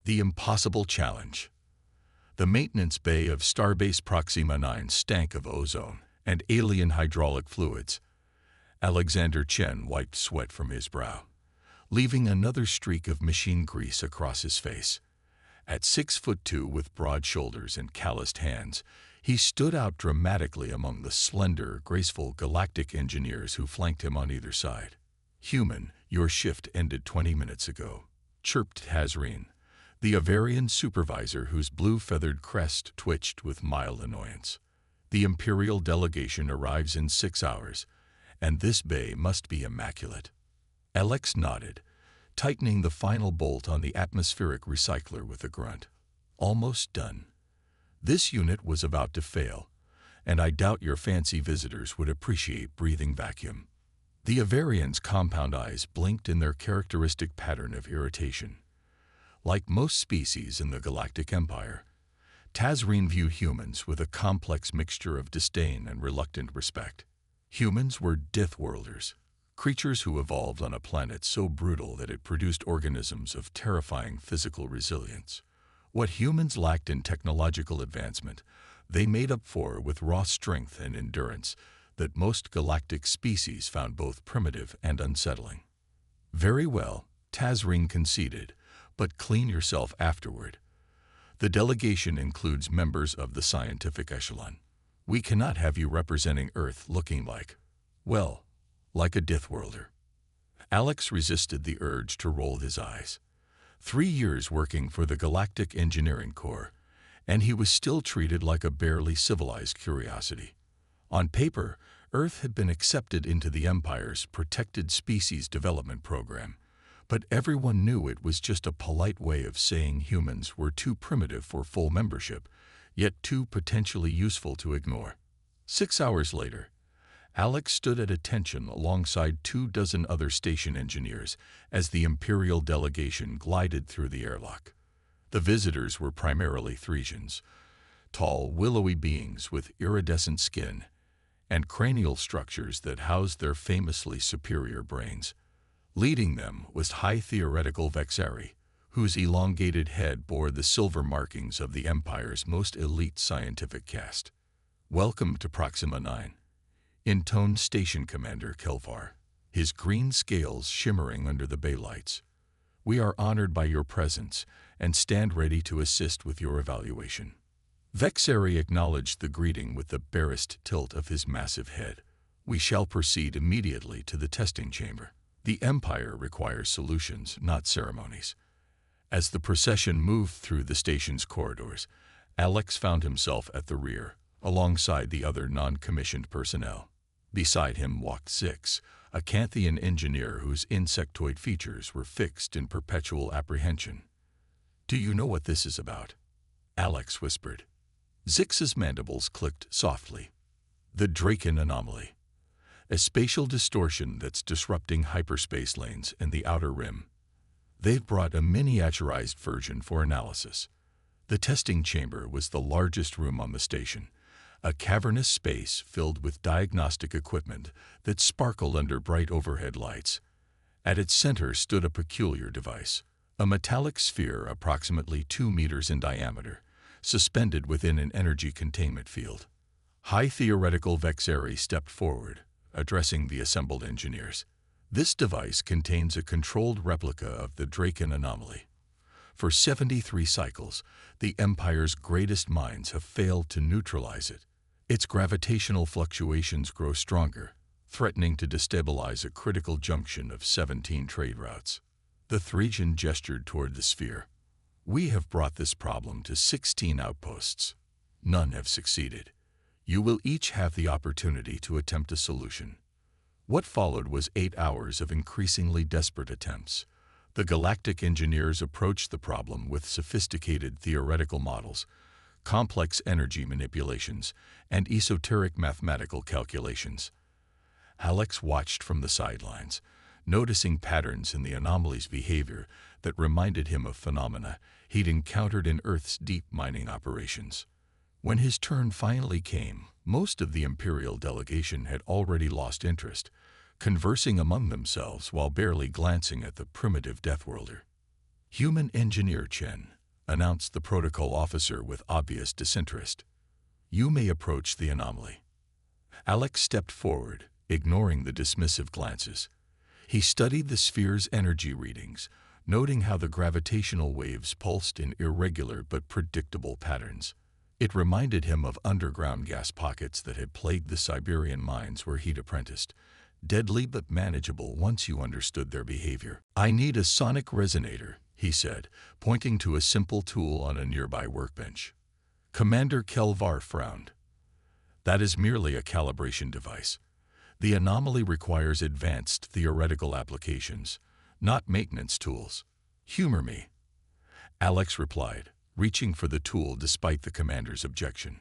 The impossible challenge. The maintenance bay of Starbase Proxima 9 stank of ozone and alien hydraulic fluids. Alexander Chen wiped sweat from his brow, leaving another streak of machine grease across his face. At 6'2" with broad shoulders and calloused hands, he stood out dramatically among the slender, graceful Galactic engineers who flanked him on either side. "Human, your shift ended 20 minutes ago," chirped Tazreen, the Avarian supervisor whose blue-feathered crest twitched with mild annoyance. "The Imperial delegation arrives in 6 hours, and this bay must be immaculate." Alex nodded, tightening the final bolt on the atmospheric recycler with a grunt. "Almost done. This unit was about to fail, and I doubt your fancy visitors would appreciate breathing vacuum." The Avarian's compound eyes blinked in their characteristic pattern of irritation. Like most species in the Galactic Empire, Tazreen viewed humans with a complex mixture of disdain and reluctant respect. Humans were Deathworlders, creatures who evolved on a planet so brutal that it produced organisms of terrifying physical resilience. What humans lacked in technological advancement, they made up for with raw strength and endurance that most galactic species found both primitive and unsettling. "Very well," Tazreen conceded, "but clean yourself afterward. The delegation includes members of the scientific echelon. We cannot have you representing Earth looking like a Deathworlder." Alex resisted the urge to roll his eyes. 3 years working for the Galactic Engineering Corps, and he was still treated like a barely civilized curiosity. On paper, Earth had been accepted into the Empire's Protected Species Development Program, but everyone knew it was just a polite way of saying humans were too primitive for full membership, yet too potentially useful to ignore. 6 hours later, Alex stood at attention alongside 24 other station engineers as the Imperial delegation glided through the airlock. The visitors were primarily Thresians, tall, willowy beings with iridescent skin and cranial structures that housed their famously superior brains. Leading them was High Theoretical Vexari, whose elongated head bore the silver markings of the Empire's most elite scientific caste. "Welcome to Proxima 9, intoned Station Commander Kelvar, his green scales shimmering under the bay lights. "We are honored by your presence and stand ready to assist with your evaluation." Vexari acknowledged the greeting with the barest tilt of his massive head. "We shall proceed immediately to the testing chamber. The Empire requires solutions, not ceremonies." As the procession moved through the station's corridors, Alex found himself at the rear, alongside the other non-commissioned personnel. Beside him walked Zix, a Canthian engineer whose insectoid features were fixed in perpetual apprehension. "Do you know what this is about?" Alex whispered. Zix's mandibles clicked softly. "The Draken anomaly. A spatial distortion that's disrupting hyperspace lanes and the outer rim. They've brought a miniaturized version for analysis." The testing chamber was the largest room on the station, a cavernous space filled with diagnostic equipment that sparkled under bright overhead lights. At its center stood a peculiar device, a metallic sphere approximately 2 meters in diameter, suspended within an energy containment field. High Theoretical Vexari stepped forward, addressing the assembled engineers. "This device contains a controlled replica of the Draken anomaly. For 73 cycles, the Empire's greatest minds have failed to neutralize it. Its gravitational fluctuations grow stronger, threatening to destabilize a critical junction of 17 trade routes." The Thresian gestured toward the sphere. "We have brought this problem to 16 outposts. None have succeeded. You will each have the opportunity to attempt a solution." What followed was 8 hours of increasingly desperate attempts. The Galactic engineers approached the problem with sophisticated theoretical models, complex energy manipulations, and esoteric mathematical calculations. Alex watched from the sidelines, noticing patterns in the anomaly's behavior that reminded him of phenomena he'd encountered in Earth's deep mining operations. When his turn finally came, most of the Imperial delegation had already lost interest, conversing among themselves while barely glancing at the primitive Deathworlder. Human engineer Chen, announced the protocol officer with obvious disinterest. "You may approach the anomaly." Alex stepped forward, ignoring the dismissive glances. He studied the sphere's energy readings, noting how the gravitational waves pulsed in irregular but predictable patterns. It reminded him of underground gas pockets that had plagued the Siberian mines where he'd apprenticed, deadly but manageable once you understood their behavior. "I need a sonic resonator," he said, pointing to a simple tool on a nearby workbench. Commander Kelvar frowned. "That is merely a calibration device. The anomaly requires advanced theoretical applications, not maintenance tools. Humor me." Alex replied, reaching for the tool despite the commander's objection.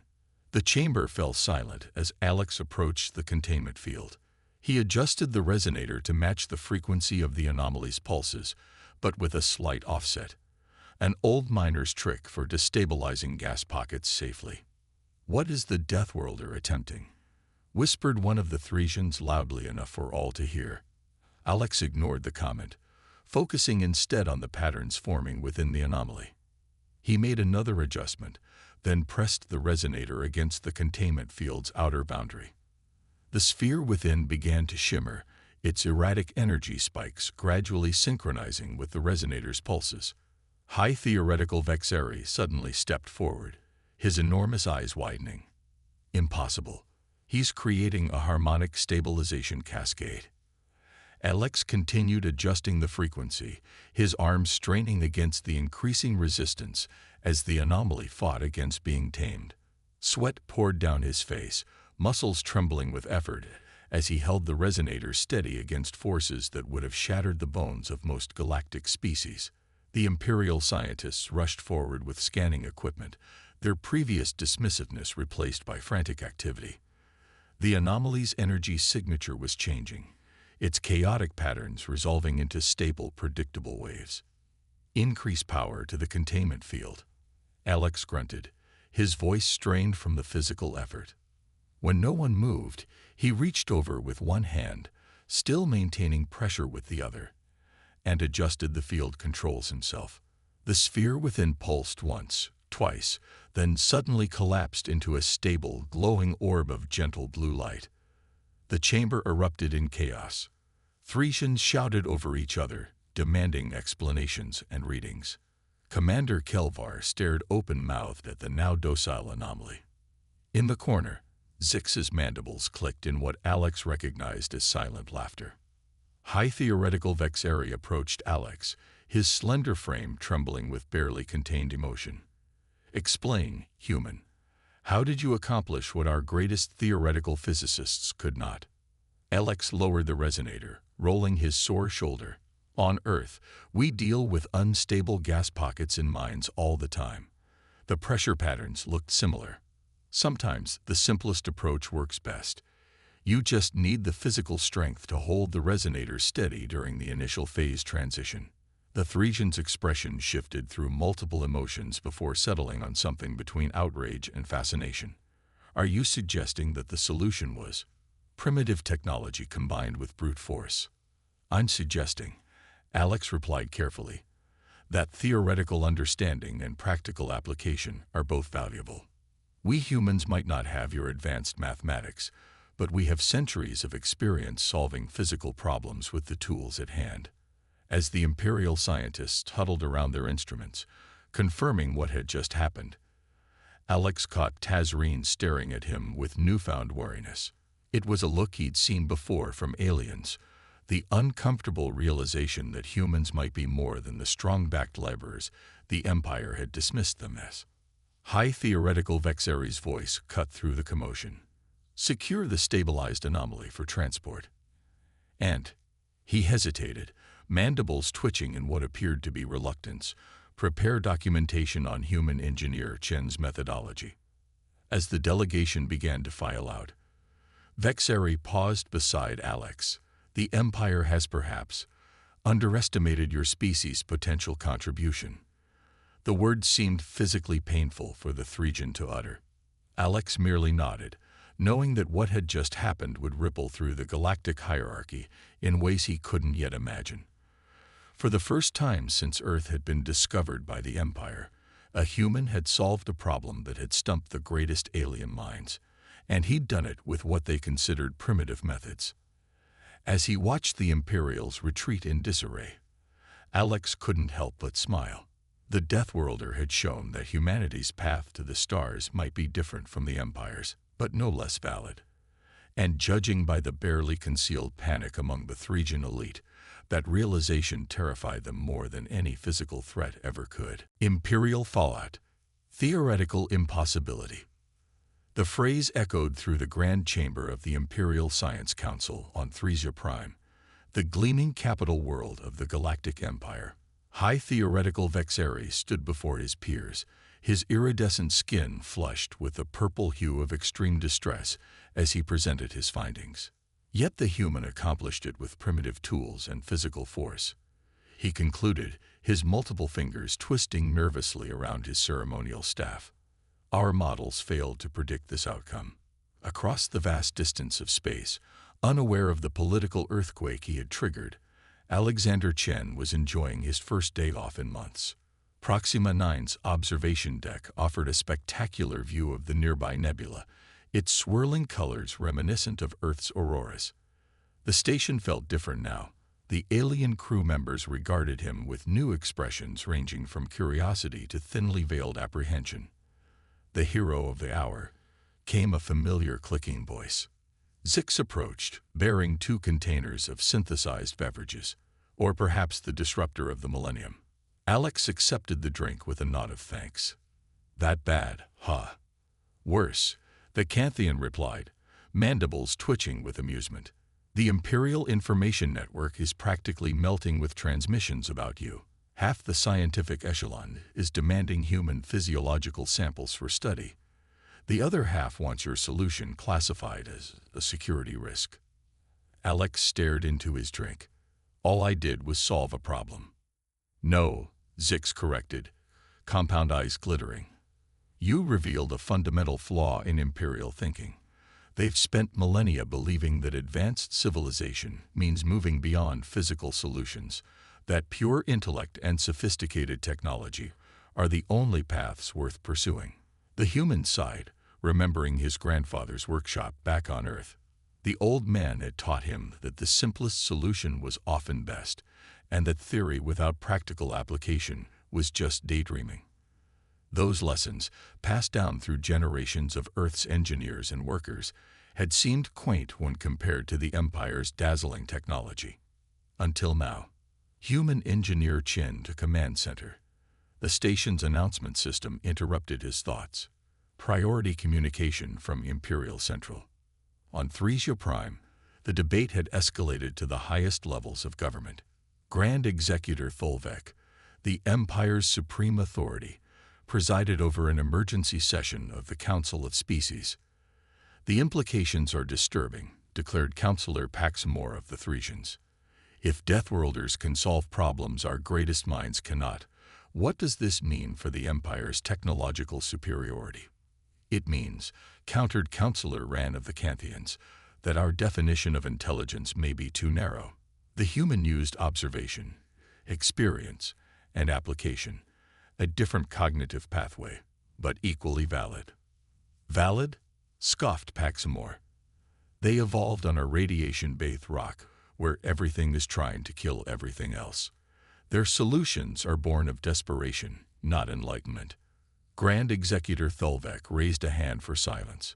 The chamber fell silent as Alex approached the containment field. He adjusted the resonator to match the frequency of the anomaly's pulses, but with a slight offset. An old miner's trick for destabilizing gas pockets safely. "What is the Deathworlder attempting?" whispered one of the Thriesians loudly enough for all to hear. Alex ignored the comment, focusing instead on the patterns forming within the anomaly. He made another adjustment, then pressed the resonator against the containment field's outer boundary. The sphere within began to shimmer, its erratic energy spikes gradually synchronizing with the resonator's pulses. High Theoretical Vexeri suddenly stepped forward, his enormous eyes widening. "Impossible. He's creating a harmonic stabilization cascade." Alex continued adjusting the frequency, his arms straining against the increasing resistance as the anomaly fought against being tamed. Sweat poured down his face, muscles trembling with effort as he held the resonator steady against forces that would have shattered the bones of most galactic species. The Imperial scientists rushed forward with scanning equipment, their previous dismissiveness replaced by frantic activity. The anomaly's energy signature was changing, its chaotic patterns resolving into stable, predictable waves. "Increase power to the containment field," Alex grunted, his voice strained from the physical effort. When no one moved, he reached over with one hand, still maintaining pressure with the other, and adjusted the field controls himself. The sphere within pulsed once, twice, then suddenly collapsed into a stable, glowing orb of gentle blue light. The chamber erupted in chaos. Thriesians shouted over each other, demanding explanations and readings. Commander Kelvar stared open-mouthed at the now docile anomaly. In the corner, Zix's mandibles clicked in what Alex recognized as silent laughter. High Theoretical Vexeri approached Alex, his slender frame trembling with barely contained emotion. "Explain, human. How did you accomplish what our greatest theoretical physicists could not?" Alex lowered the resonator, rolling his sore shoulder. "On Earth, we deal with unstable gas pockets in mines all the time. The pressure patterns looked similar. Sometimes the simplest approach works best. You just need the physical strength to hold the resonator steady during the initial phase transition." The Thriesian's expression shifted through multiple emotions before settling on something between outrage and fascination. "Are you suggesting that the solution was primitive technology combined with brute force?" "I'm suggesting," Alex replied carefully, "that theoretical understanding and practical application are both valuable. We humans might not have your advanced mathematics, but we have centuries of experience solving physical problems with the tools at hand." As the Imperial scientists huddled around their instruments, confirming what had just happened, Alex caught Tazreen staring at him with newfound wariness. It was a look he'd seen before from aliens, the uncomfortable realization that humans might be more than the strong-backed laborers the Empire had dismissed them as. High Theoretical Vexeri's voice cut through the commotion. "Secure the stabilized anomaly for transport." And he hesitated, mandibles twitching in what appeared to be reluctance. "Prepare documentation on human engineer Chen's methodology." As the delegation began to file out, Vexeri paused beside Alex. "The Empire has perhaps underestimated your species' potential contribution." The words seemed physically painful for the Thriesian to utter. Alex merely nodded, knowing that what had just happened would ripple through the galactic hierarchy in ways he couldn't yet imagine. For the first time since Earth had been discovered by the Empire, A human had solved a problem that had stumped the greatest alien minds, and he'd done it with what they considered primitive methods. As he watched the Imperials retreat in disarray, Alex couldn't help but smile. The Deathworlder had shown that humanity's path to the stars might be different from the Empire's, but no less valid. And judging by the barely concealed panic among the Thregian elite, that realization terrified them more than any physical threat ever could. Imperial fallout. Theoretical impossibility. The phrase echoed through the grand chamber of the Imperial Science Council on Thresia Prime, the gleaming capital world of the Galactic Empire. High theoretical Vexeri stood before his peers, his iridescent skin flushed with the purple hue of extreme distress as he presented his findings. Yet the human accomplished it with primitive tools and physical force. He concluded, his multiple fingers twisting nervously around his ceremonial staff. Our models failed to predict this outcome. Across the vast distance of space, unaware of the political earthquake he had triggered, Alexander Chen was enjoying his first day off in months. Proxima 9's observation deck offered a spectacular view of the nearby nebula, its swirling colors reminiscent of Earth's auroras. The station felt different now. The alien crew members regarded him with new expressions ranging from curiosity to thinly veiled apprehension. The hero of the hour came a familiar clicking voice. Zix approached, bearing 2 containers of synthesized beverages, or perhaps the disruptor of the millennium. Alex accepted the drink with a nod of thanks. That bad, huh? Worse, the Canthian replied, mandibles twitching with amusement. The Imperial Information Network is practically melting with transmissions about you. Half the scientific echelon is demanding human physiological samples for study. The other half wants your solution classified as a security risk. Alex stared into his drink. All I did was solve a problem. No, Zix corrected, compound eyes glittering. You revealed a fundamental flaw in Imperial thinking. They've spent millennia believing that advanced civilization means moving beyond physical solutions, that pure intellect and sophisticated technology are the only paths worth pursuing. The human sighed, remembering his grandfather's workshop back on Earth. The old man had taught him that the simplest solution was often best, and that theory without practical application was just daydreaming. Those lessons, passed down through generations of Earth's engineers and workers, had seemed quaint when compared to the Empire's dazzling technology. Until now. Human engineer Chin to command center. The station's announcement system interrupted his thoughts. Priority communication from Imperial Central. On Thresia Prime, the debate had escalated to the highest levels of government. Grand Executor Tholvek, the Empire's supreme authority, presided over an emergency session of the Council of Species. The implications are disturbing, declared Councillor Paxamore of the Thregians. If Deathworlders can solve problems our greatest minds cannot, what does this mean for the Empire's technological superiority? It means, countered Councillor Ran of the Canthians, that our definition of intelligence may be too narrow. The human used observation, experience, and application, a different cognitive pathway, but equally valid. Valid? Scoffed Paxamore. They evolved on a radiation-bathed rock, where everything is trying to kill everything else. Their solutions are born of desperation, not enlightenment. Grand Executor Tholvek raised a hand for silence.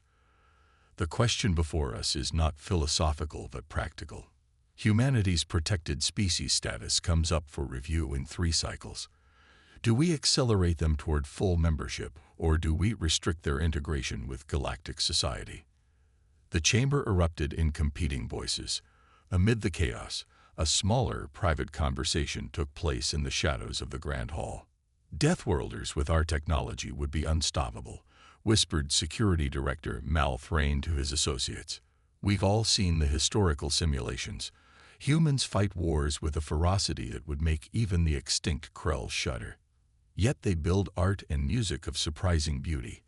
The question before us is not philosophical but practical. Humanity's protected species status comes up for review in 3 cycles. Do we accelerate them toward full membership, or do we restrict their integration with galactic society? The chamber erupted in competing voices. Amid the chaos, a smaller, private conversation took place in the shadows of the Grand Hall. Deathworlders with our technology would be unstoppable, whispered Security Director Mal Thrain to his associates. We've all seen the historical simulations. Humans fight wars with a ferocity that would make even the extinct Krell shudder. Yet they build art and music of surprising beauty,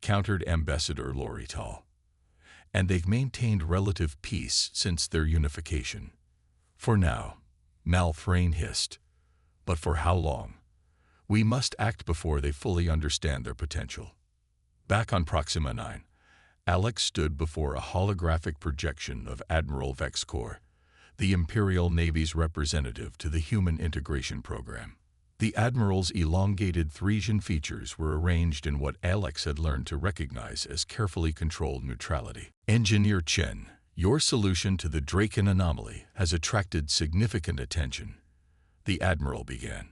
countered Ambassador Lorital. And they've maintained relative peace since their unification. For now, Mal Thrain hissed. But for how long? We must act before they fully understand their potential. Back on Proxima 9, Alex stood before a holographic projection of Admiral Vexcor, the Imperial Navy's representative to the Human Integration Program. The Admiral's elongated Thriesian features were arranged in what Alex had learned to recognize as carefully controlled neutrality. Engineer Chen, your solution to the Draken anomaly has attracted significant attention, the Admiral began.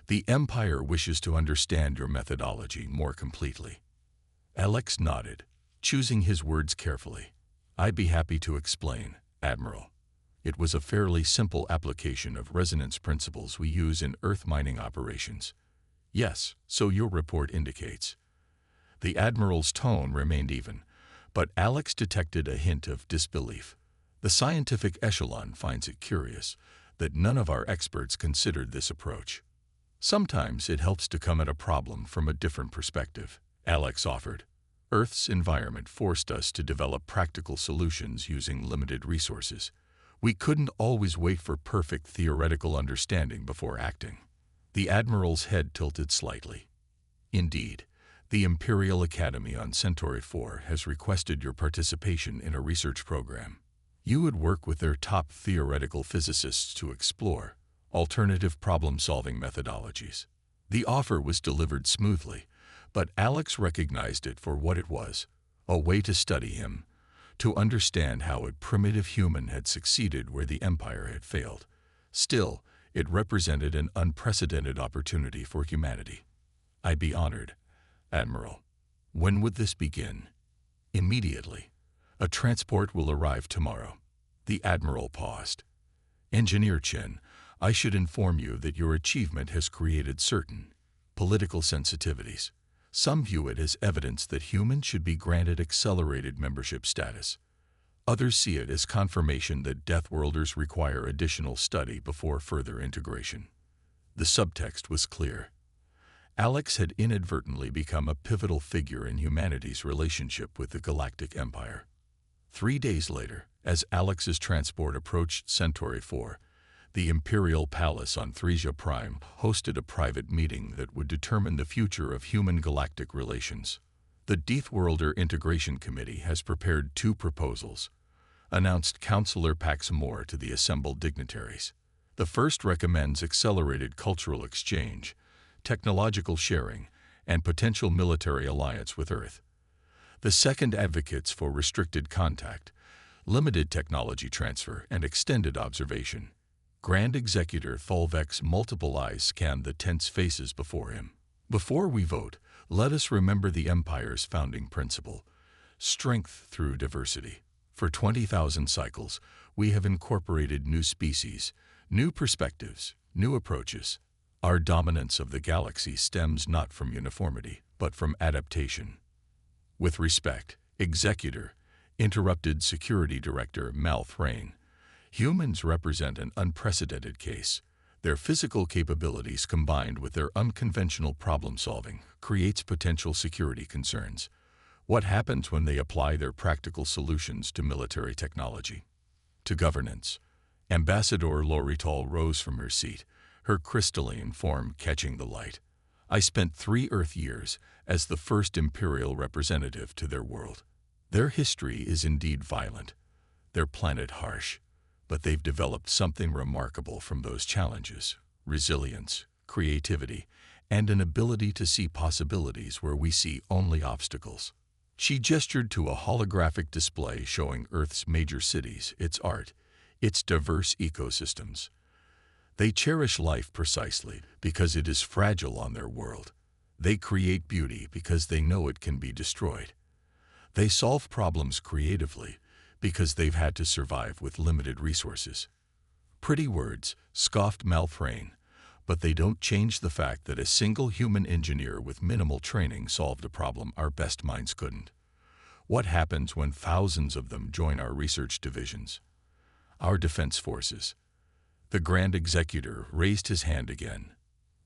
The Empire wishes to understand your methodology more completely. Alex nodded, choosing his words carefully. I'd be happy to explain, Admiral. It was a fairly simple application of resonance principles we use in Earth mining operations. Yes, so your report indicates. The Admiral's tone remained even, but Alex detected a hint of disbelief. The scientific echelon finds it curious that none of our experts considered this approach. Sometimes it helps to come at a problem from a different perspective, Alex offered. Earth's environment forced us to develop practical solutions using limited resources. We couldn't always wait for perfect theoretical understanding before acting. The Admiral's head tilted slightly. Indeed, the Imperial Academy on Centauri 4 has requested your participation in a research program. You would work with their top theoretical physicists to explore alternative problem-solving methodologies. The offer was delivered smoothly, but Alex recognized it for what it was, a way to study him, to understand how a primitive human had succeeded where the Empire had failed. Still, it represented an unprecedented opportunity for humanity. I'd be honored, Admiral. When would this begin? Immediately. A transport will arrive tomorrow. The Admiral paused. Engineer Chen, I should inform you that your achievement has created certain political sensitivities. Some view it as evidence that humans should be granted accelerated membership status. Others see it as confirmation that Deathworlders require additional study before further integration. The subtext was clear. Alex had inadvertently become a pivotal figure in humanity's relationship with the Galactic Empire. 3 days later, as Alex's transport approached Centauri 4, the Imperial Palace on Thresia Prime hosted a private meeting that would determine the future of human-galactic relations. The Deathworlder Integration Committee has prepared 2 proposals, announced Councillor Pax Moore to the assembled dignitaries. The first recommends accelerated cultural exchange, technological sharing, and potential military alliance with Earth. The second advocates for restricted contact, limited technology transfer, and extended observation. Grand Executor Thulvex multiple eyes scanned the tense faces before him. Before we vote, let us remember the Empire's founding principle, strength through diversity. For 20,000 cycles, we have incorporated new species, new perspectives, new approaches. Our dominance of the galaxy stems not from uniformity, but from adaptation. With respect, Executor, interrupted Security Director Mal Thrain, humans represent an unprecedented case. Their physical capabilities combined with their unconventional problem-solving creates potential security concerns. What happens when they apply their practical solutions to military technology? To governance. Ambassador Lorital rose from her seat, her crystalline form catching the light. I spent 3 Earth years as the first Imperial representative to their world. Their history is indeed violent, their planet harsh. But they've developed something remarkable from those challenges: resilience, creativity, and an ability to see possibilities where we see only obstacles. She gestured to a holographic display showing Earth's major cities, its art, its diverse ecosystems. They cherish life precisely because it is fragile on their world. They create beauty because they know it can be destroyed. They solve problems creatively because they've had to survive with limited resources. Pretty words, scoffed Malthrain, but they don't change the fact that a single human engineer with minimal training solved a problem our best minds couldn't. What happens when thousands of them join our research divisions? Our defense forces. The Grand Executor raised his hand again.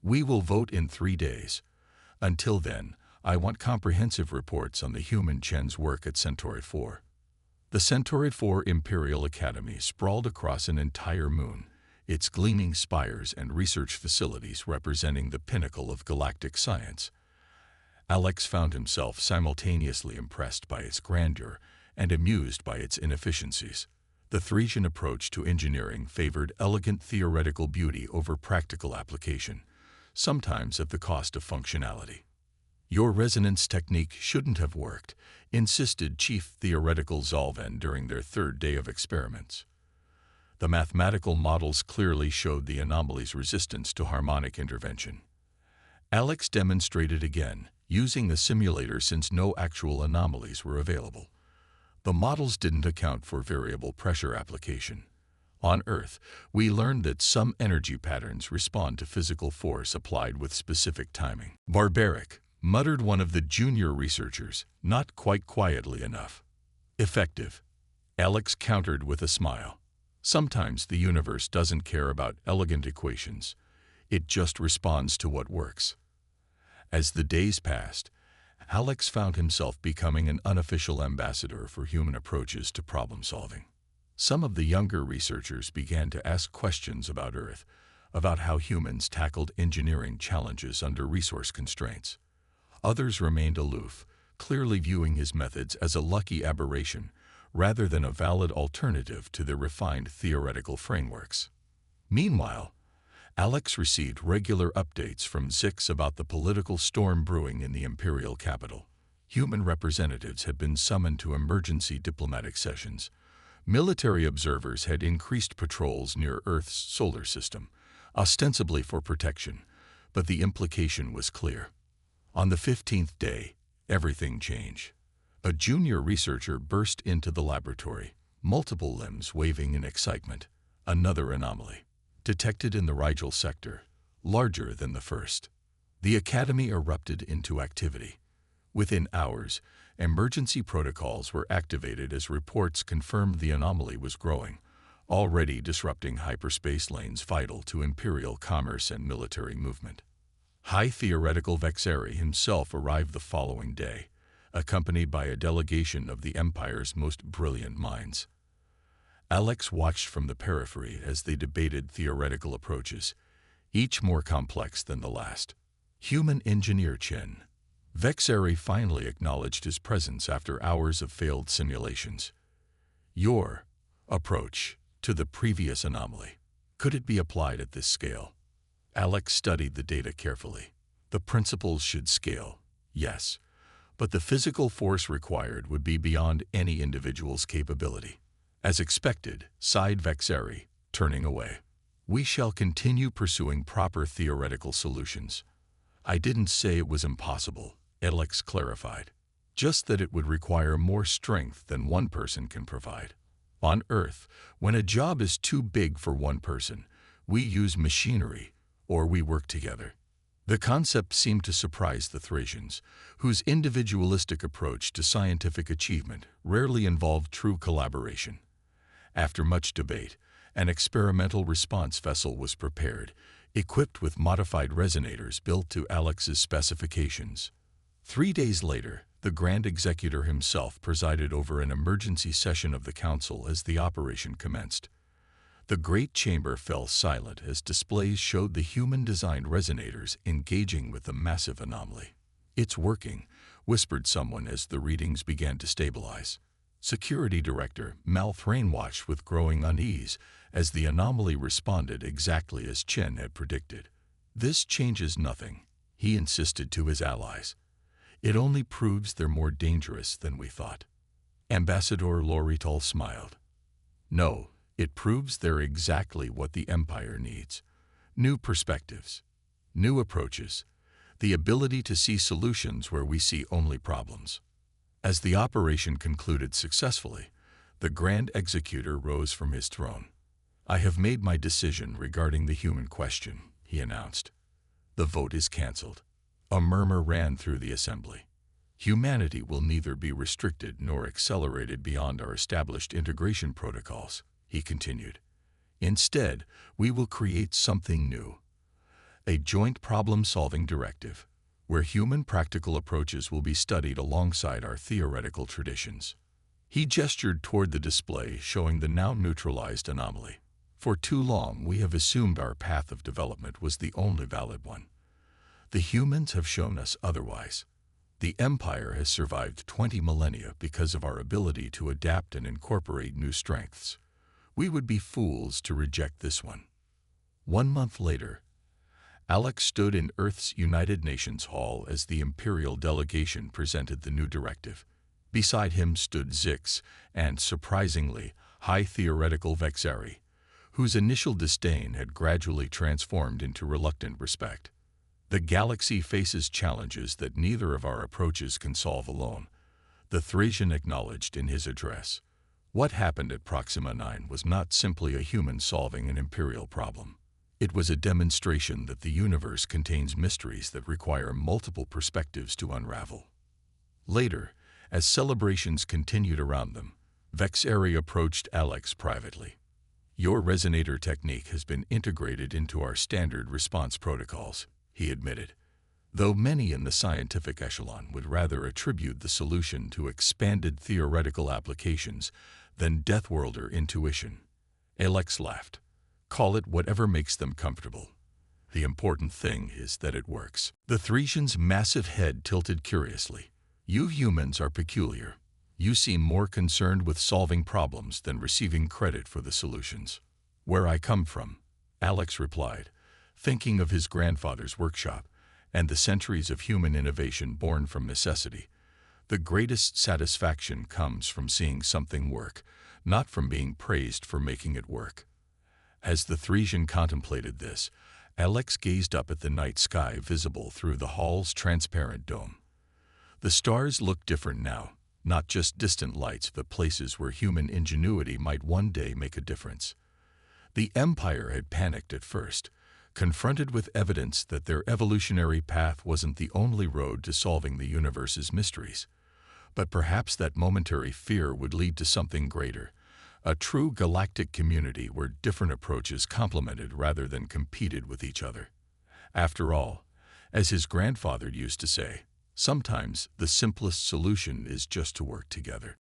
We will vote in 3 days. Until then, I want comprehensive reports on the human Chen's work at Centauri 4. The Centauri 4 Imperial Academy sprawled across an entire moon, its gleaming spires and research facilities representing the pinnacle of galactic science. Alex found himself simultaneously impressed by its grandeur and amused by its inefficiencies. The Theresian approach to engineering favored elegant theoretical beauty over practical application, sometimes at the cost of functionality. "Your resonance technique shouldn't have worked," insisted Chief Theoretical Zolvan during their third day of experiments. The mathematical models clearly showed the anomaly's resistance to harmonic intervention. Alex demonstrated again, using the simulator since no actual anomalies were available. The models didn't account for variable pressure application. On Earth, we learned that some energy patterns respond to physical force applied with specific timing. "Barbaric," muttered one of the junior researchers, not quite quietly enough. "Effective," Alex countered with a smile. Sometimes the universe doesn't care about elegant equations. It just responds to what works. As the days passed, Alex found himself becoming an unofficial ambassador for human approaches to problem-solving. Some of the younger researchers began to ask questions about Earth, about how humans tackled engineering challenges under resource constraints. Others remained aloof, clearly viewing his methods as a lucky aberration rather than a valid alternative to their refined theoretical frameworks. Meanwhile, Alex received regular updates from Zix about the political storm brewing in the imperial capital. Human representatives had been summoned to emergency diplomatic sessions. Military observers had increased patrols near Earth's solar system, ostensibly for protection, but the implication was clear. On the 15th day, everything changed. A junior researcher burst into the laboratory, multiple limbs waving in excitement. Another anomaly, detected in the Rigel sector, larger than the first. The Academy erupted into activity. Within hours, emergency protocols were activated as reports confirmed the anomaly was growing, already disrupting hyperspace lanes vital to imperial commerce and military movement. High Theoretical Vexeri himself arrived the following day, accompanied by a delegation of the Empire's most brilliant minds. Alex watched from the periphery as they debated theoretical approaches, each more complex than the last. Human engineer Chen. Vexeri finally acknowledged his presence after hours of failed simulations. "Your approach to the previous anomaly, could it be applied at this scale?" Alex studied the data carefully. The principles should scale, yes, but the physical force required would be beyond any individual's capability. As expected, sighed Vexeri, turning away. "We shall continue pursuing proper theoretical solutions." "I didn't say it was impossible," Alex clarified. "Just that it would require more strength than one person can provide. On Earth, when a job is too big for one person, we use machinery, or we work together." The concept seemed to surprise the Theresians, whose individualistic approach to scientific achievement rarely involved true collaboration. After much debate, an experimental response vessel was prepared, equipped with modified resonators built to Alex's specifications. 3 days later, the Grand Executor himself presided over an emergency session of the Council as the operation commenced. The great chamber fell silent as displays showed the human-designed resonators engaging with the massive anomaly. "It's working," whispered someone as the readings began to stabilize. Security Director Mal Thrain watched with growing unease as the anomaly responded exactly as Chen had predicted. "This changes nothing," he insisted to his allies. "It only proves they're more dangerous than we thought." Ambassador Lorital smiled. "No, it proves they're exactly what the Empire needs. New perspectives, new approaches, the ability to see solutions where we see only problems." As the operation concluded successfully, the Grand Executor rose from his throne. "I have made my decision regarding the human question," he announced. "The vote is cancelled." A murmur ran through the assembly. "Humanity will neither be restricted nor accelerated beyond our established integration protocols," he continued. "Instead, we will create something new. A joint problem-solving directive, where human practical approaches will be studied alongside our theoretical traditions." He gestured toward the display showing the now neutralized anomaly. For too long, we have assumed our path of development was the only valid one. The humans have shown us otherwise. The Empire has survived 20 millennia because of our ability to adapt and incorporate new strengths. We would be fools to reject this one. 1 month later, Alex stood in Earth's United Nations Hall as the Imperial delegation presented the new directive. Beside him stood Zix and, surprisingly, high theoretical Vexari, whose initial disdain had gradually transformed into reluctant respect. The galaxy faces challenges that neither of our approaches can solve alone, the Thracian acknowledged in his address. What happened at Proxima 9 was not simply a human solving an imperial problem. It was a demonstration that the universe contains mysteries that require multiple perspectives to unravel. Later, as celebrations continued around them, Vexari approached Alex privately. "Your resonator technique has been integrated into our standard response protocols," he admitted, though many in the scientific echelon would rather attribute the solution to expanded theoretical applications than Deathworlder intuition. Alex laughed. "Call it whatever makes them comfortable. The important thing is that it works." The Thracian's massive head tilted curiously. "You humans are peculiar. You seem more concerned with solving problems than receiving credit for the solutions." "Where I come from," Alex replied, thinking of his grandfather's workshop and the centuries of human innovation born from necessity. The greatest satisfaction comes from seeing something work, not from being praised for making it work. As the Thracian contemplated this, Alex gazed up at the night sky visible through the hall's transparent dome. The stars looked different now, not just distant lights but places where human ingenuity might one day make a difference. The Empire had panicked at first, confronted with evidence that their evolutionary path wasn't the only road to solving the universe's mysteries. But perhaps that momentary fear would lead to something greater, a true galactic community where different approaches complemented rather than competed with each other. After all, as his grandfather used to say, sometimes the simplest solution is just to work together.